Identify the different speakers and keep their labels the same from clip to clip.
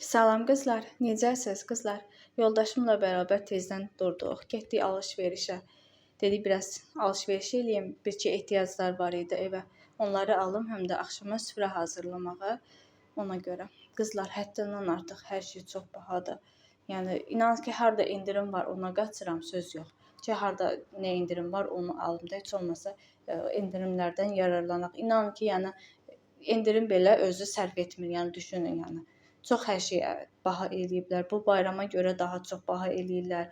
Speaker 1: Salam qızlar, necəsiz qızlar? Yoldaşımla bərabər tezdən durduq, getdik alış-verişə. Dedik biraz alış-veriş eləyim, bir-iki ehtiyaclar var idi evə. Onları alım, həm də axşama süfrə hazırlamağa ona görə. Qızlar, həddindən artıq hər şey çox bahadır. Yəni inan ki, harda indirim var, ona qaçıram, söz yox. Ki harda nə indirim var, onu alım da heç olmasa endirimlərdən yararlanaq. İnan ki, yəni endirim belə özü sərf etmir, yəni düşünün, yəni. Çox hər şey baha eləyiblər. Bu bayrama görə daha çox baha eləyirlər.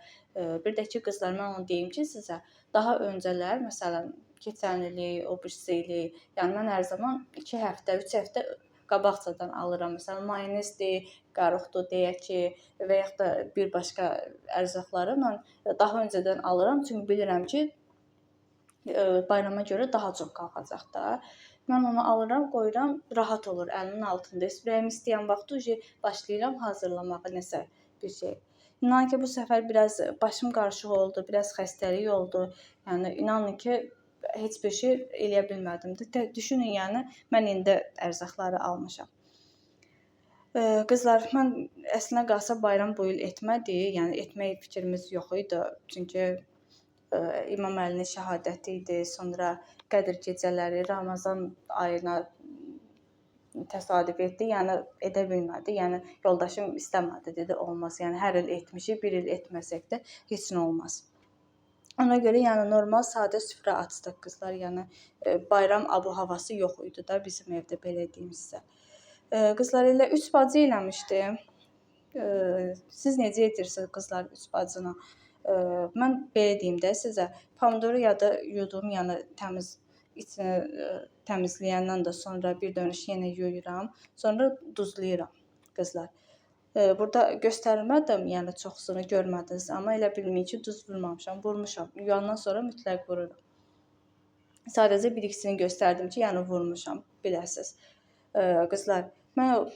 Speaker 1: Bir də ki, qızlar, mən onu deyim ki, sizə daha öncələr, məsələn, keçən ili, o birisi ili, yəni mən hər zaman 2 həftə, 3 həftə qabaqcadan alıram. Məsələn, mayonezdir, qaruqdur deyək ki, və yaxud da bir başqa ərzaqları mən daha öncədən alıram, çünki bilirəm ki, bayrama görə daha çox qalxacaq da. Mən onu alıram, qoyuram, rahat olur əlimin altında. Ürəyim istəyən vaxt başlayıram hazırlamağa nəsə bir şey. İnan ki, bu səfər biraz başım qarışıq oldu, biraz xəstəlik oldu. Yəni inanın ki, heç bir şey eləyə bilmədim. Düşünün, yəni mən indi ərzaqları almışam. Qızlar, mən əslində qalsa bayram bu il etmədik, yəni etmək fikrimiz yox idi. Çünki İmam Əlinin şəhadəti idi, sonra Qədir gecələri Ramazan ayına təsadüf etdi, yəni edə bilmədi. Yəni yoldaşım istəmədi, dedi olmaz. Yəni hər il etmişik, bir il etməsək də heç nə olmaz. Ona görə yəni normal sadə süfrə açdıq qızlar. Yəni bayram abu-havası yox idi da bizim evdə, belə deyim sizə. Qızlar, elə 3 bacı eləmişdim. Siz necə edirsiniz qızlar 3 bacını? Mən belə deyim də sizə, pomidoru yada yudum, yəni içini təmizləyəndən də sonra bir dönüş yenə yuyuram, sonra duzlayıram qızlar. Burada göstərmədim, yəni çoxsunu görmədiniz, amma elə bilməyin ki, duz vurmamışam, vurmuşam. Yuyandan sonra mütləq vururam. Sadəcə bir ikisini göstərdim ki, yəni vurmuşam, biləsiniz. Qızlar, mən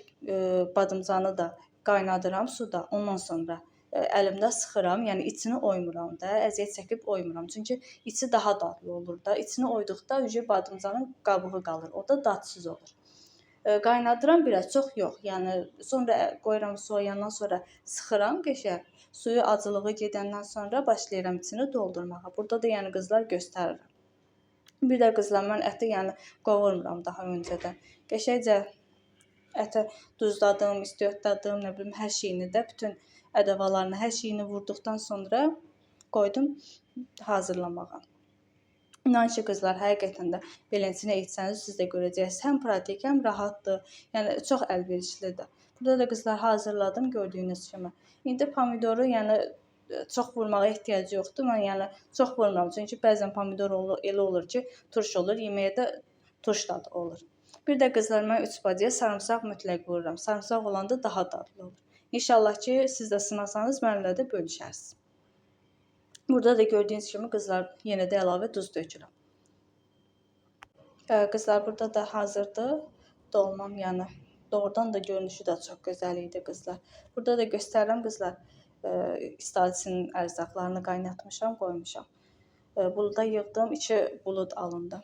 Speaker 1: badımcanı da qaynadıram suda, ondan sonra əlimdə sıxıram, yəni içini oymuram da, əziyyət çəkib oymuram. Çünki içi daha dadlı olur da. İçini oyduqda badımcanın qabığı qalır, o da dadsız olur. Qaynadıram biraz, çox yox. Yəni sonra qoyuram soğuyandan sonra sıxıram qəşəng. Suyu acılığı gedəndən sonra başlayıram içini doldurmağa. Burada da yəni qızlar göstərirəm. Bir də qızlar, mən əti yəni qovurmuram daha öncədən. Qəşəngcə ətə duzladım, istiotladım, nə bilim hər şeyini də, bütün ədəvalarını, hər şeyini vurduqdan sonra qoydum hazırlamağa. İnan ki, qızlar, həqiqətən də beləsinə etsəniz, siz də görəcəksiniz. Həm pratik, həm rahatdır, yəni çox əlverişlidir. Burada da qızlar hazırladım, gördüyünüz kimi. İndi pomidoru, yəni çox vurmağa ehtiyacı yoxdur. Mən yəni çox vurmuram, çünki bəzən pomidor elə olur ki, turş olur, yeməyə də turş dadı olur. Bir də qızlar, mən 3 bacıya sarımsaq mütləq vururam. Sarımsaq olanda daha dadlı olur. İnşallah ki, siz də sınasanız, mənimlə də bölüşərsiniz. Burada da gördüyünüz kimi qızlar, yenə də əlavə duz dökürəm. Qızlar, burada da hazırdır dolmam, yəni doğrudan da görünüşü də çox gözəl idi qızlar. Burada da göstərirəm qızlar, istarisinin ərzaqlarını qaynatmışam, qoymuşam. Buluda yığdım, 2 bulud alındı.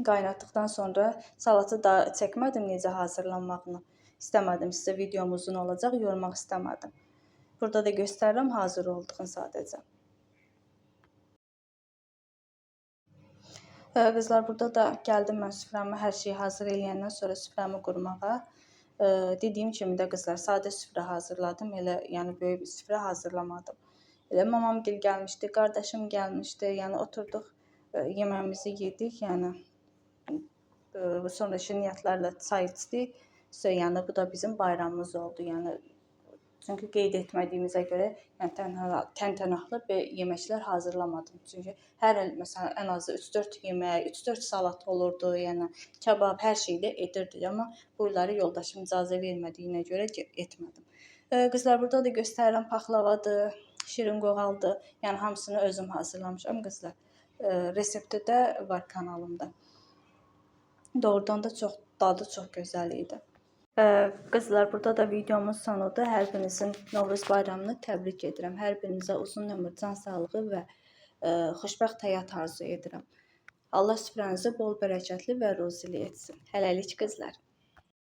Speaker 1: Qaynatdıqdan sonra salatı da çəkmədim necə hazırlanmağını. İstəmədim, sizə videom uzun olacaq, yormaq istəmədim. Burada da göstərirəm hazır olduğunu sadəcə. Qızlar, burada da gəldim mən süfrəmi, hər şeyi hazır eləyəndən sonra süfrəmi qurmağa. Dediyim kimi də qızlar, sadə süfrə hazırladım, elə yəni böyük bir süfrə hazırlamadım. Elə mamam gil gəlmişdi, qardaşım gəlmişdi, yəni oturduq, yeməyimizi yedik, yəni sonra şirniyyatlarla çay içdik. Yəni bu da bizim bayramımız oldu. Yəni çünki qeyd etmədiyimizə görə, yəni təntənəli yeməklər hazırlamadım. Çünki hər il məsələn ən azı 3-4 yemək, 3-4 salat olurdu, yəni kabab hər şeydə edirdik, amma bu illəri yoldaşım icazə vermədiyinə görə etmədim. Qızlar, burada da göstərirəm paxlavadır, şirin qoğaldır. Yəni hamısını özüm hazırlamışam qızlar. Resepti də var kanalımda. Doğrudan da dadı çox gözəl idi. Qızlar, burada da videomun sonudur. Hər birinizin Novruz bayramını təbrik edirəm. Hər birinizə uzun ömür, can sağlığı və xoşbəxt həyat arzu edirəm. Allah süfrənizi bol bərəkətli və ruzili etsin. Hələlik qızlar.